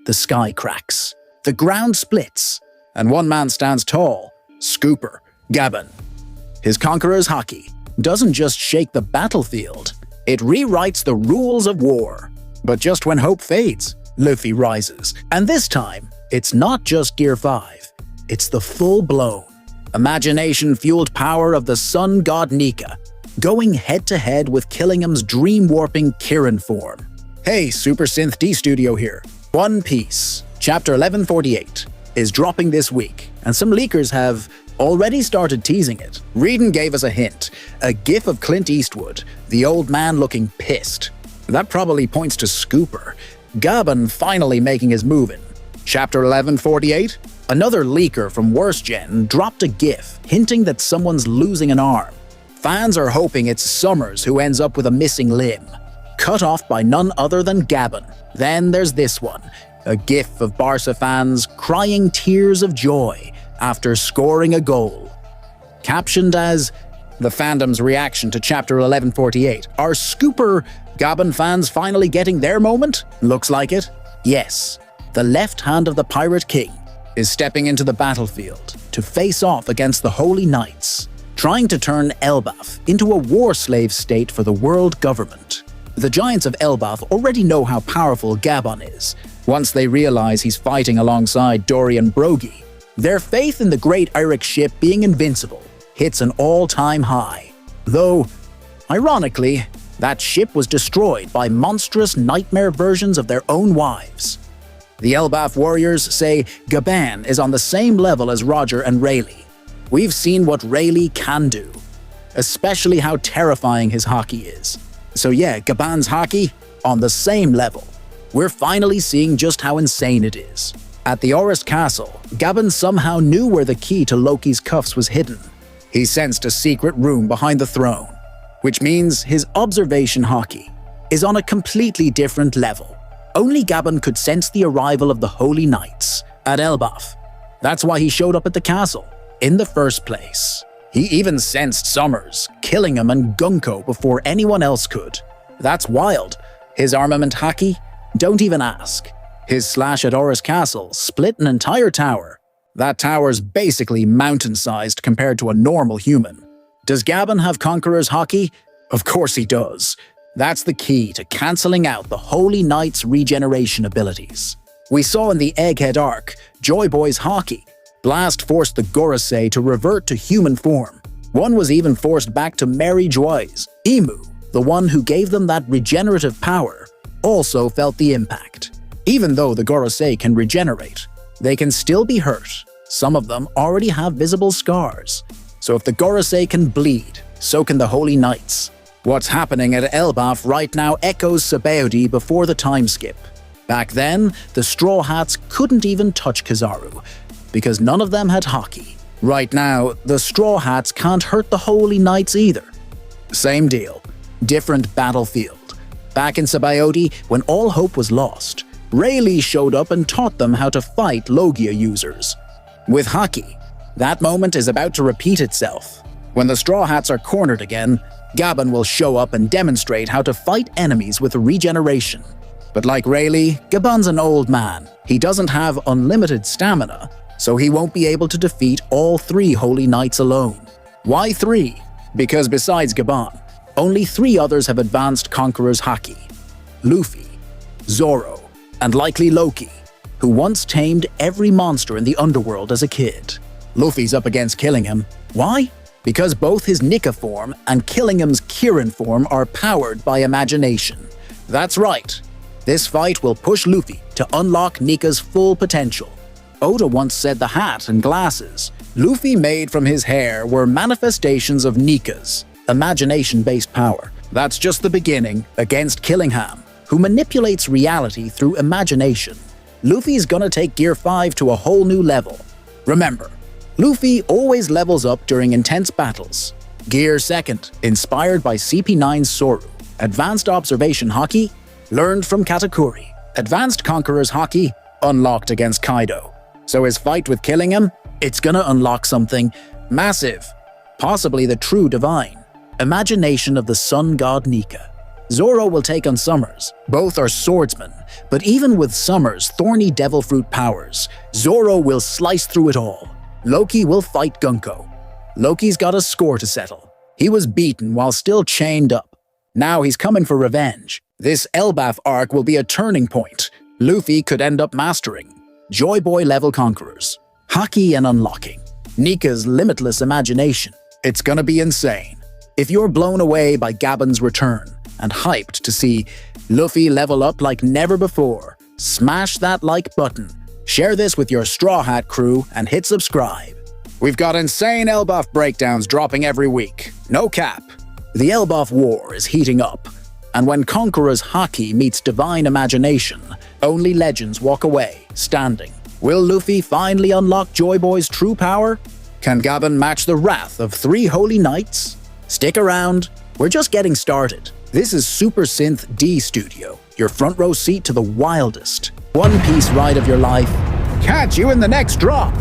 the sky cracks, the ground splits, and one man stands tall, Scooper Gaban. His Conqueror's Haki doesn't just shake the battlefield, it rewrites the rules of war. But just when hope fades, Luffy rises. And this time, it's not just Gear 5, it's the full-blown, imagination-fueled power of the sun god Nika, going head-to-head with Killingham's dream-warping Kirin form. Hey, Super Synth D Studio here. One Piece, Chapter 1148, is dropping this week, and some leakers have already started teasing it. Reedon gave us a hint, a gif of Clint Eastwood, the old man looking pissed. That probably points to Scooper Gaban finally making his move in. Chapter 1148, another leaker from Worst Gen dropped a gif hinting that someone's losing an arm. Fans are hoping it's Summers who ends up with a missing limb, cut off by none other than Gaban. Then there's this one, a gif of Barca fans crying tears of joy after scoring a goal. Captioned as, "The fandom's reaction to Chapter 1148. Are Scooper Gaban fans finally getting their moment? Looks like it. Yes, the left hand of the Pirate King is stepping into the battlefield to face off against the Holy Knights, trying to turn Elbaf into a war slave state for the world government. The giants of Elbaf already know how powerful Gaban is. Once they realize he's fighting alongside Dorian Brogy, their faith in the great Eirik ship being invincible hits an all-time high. Though, ironically, that ship was destroyed by monstrous nightmare versions of their own wives. The Elbaf warriors say Gaban is on the same level as Roger and Rayleigh. We've seen what Rayleigh can do, especially how terrifying his Haki is. So yeah, Gaban's Haki, on the same level. We're finally seeing just how insane it is. At the Orist Castle, Gaban somehow knew where the key to Loki's cuffs was hidden. He sensed a secret room behind the throne, which means his observation Haki is on a completely different level. Only Gaban could sense the arrival of the Holy Knights at Elbaf. That's why he showed up at the castle in the first place. He even sensed Summers, Killingham and Gunko before anyone else could. That's wild. His armament Haki? Don't even ask. His slash at Orist Castle split an entire tower. That tower's basically mountain-sized compared to a normal human. Does Gaban have Conqueror's Haki? Of course he does. That's the key to cancelling out the Holy Knight's regeneration abilities. We saw in the Egghead arc, Joyboy's Haki. Blast forced the Gorosei to revert to human form. One was even forced back to Mary Joy's. Emu, the one who gave them that regenerative power, also felt the impact. Even though the Gorosei can regenerate, they can still be hurt. Some of them already have visible scars. So if the Gorosei can bleed, so can the Holy Knights. What's happening at Elbaf right now echoes Sabaody before the time skip. Back then, the Straw Hats couldn't even touch Kizaru, because none of them had Haki. Right now, the Straw Hats can't hurt the Holy Knights either. Same deal, different battlefield. Back in Sabaody, when all hope was lost, Rayleigh showed up and taught them how to fight Logia users. With Haki, that moment is about to repeat itself. When the Straw Hats are cornered again, Gaban will show up and demonstrate how to fight enemies with regeneration. But like Rayleigh, Gaban's an old man. He doesn't have unlimited stamina, so he won't be able to defeat all 3 Holy Knights alone. Why 3? Because besides Gaban, only 3 others have advanced Conqueror's Haki. Luffy, Zoro, and likely Loki, who once tamed every monster in the underworld as a kid. Luffy's up against Killingham. Why? Because both his Nika form and Killingham's Kirin form are powered by imagination. That's right. This fight will push Luffy to unlock Nika's full potential. Oda once said the hat and glasses Luffy made from his hair were manifestations of Nika's imagination-based power. That's just the beginning against Killingham, who manipulates reality through imagination. Luffy's gonna take Gear 5 to a whole new level. Remember, Luffy always levels up during intense battles. Gear 2nd, inspired by CP9's Soru. Advanced Observation Haki, learned from Katakuri. Advanced Conqueror's Haki, unlocked against Kaido. So his fight with Killingham, it's gonna unlock something massive. Possibly the true divine. Imagination of the sun god Nika. Zoro will take on Summers. Both are swordsmen, but even with Summers' thorny devil fruit powers, Zoro will slice through it all. Loki will fight Gunko. Loki's got a score to settle. He was beaten while still chained up. Now he's coming for revenge. This Elbaf arc will be a turning point. Luffy could end up mastering Joyboy level conquerors, Haki and unlocking, Nika's limitless imagination. It's gonna be insane. If you're blown away by Gaban's return and hyped to see Luffy level up like never before, smash that like button, share this with your Straw Hat crew, and hit subscribe. We've got insane Elbaf breakdowns dropping every week. No cap. The Elbaf war is heating up, and when Conqueror's Haki meets divine imagination, only legends walk away standing. Will Luffy finally unlock Joyboy's true power? Can Gaban match the wrath of 3 holy knights? Stick around, we're just getting started. This is Super Synth D Studio, your front row seat to the wildest One Piece ride of your life. Catch you in the next drop!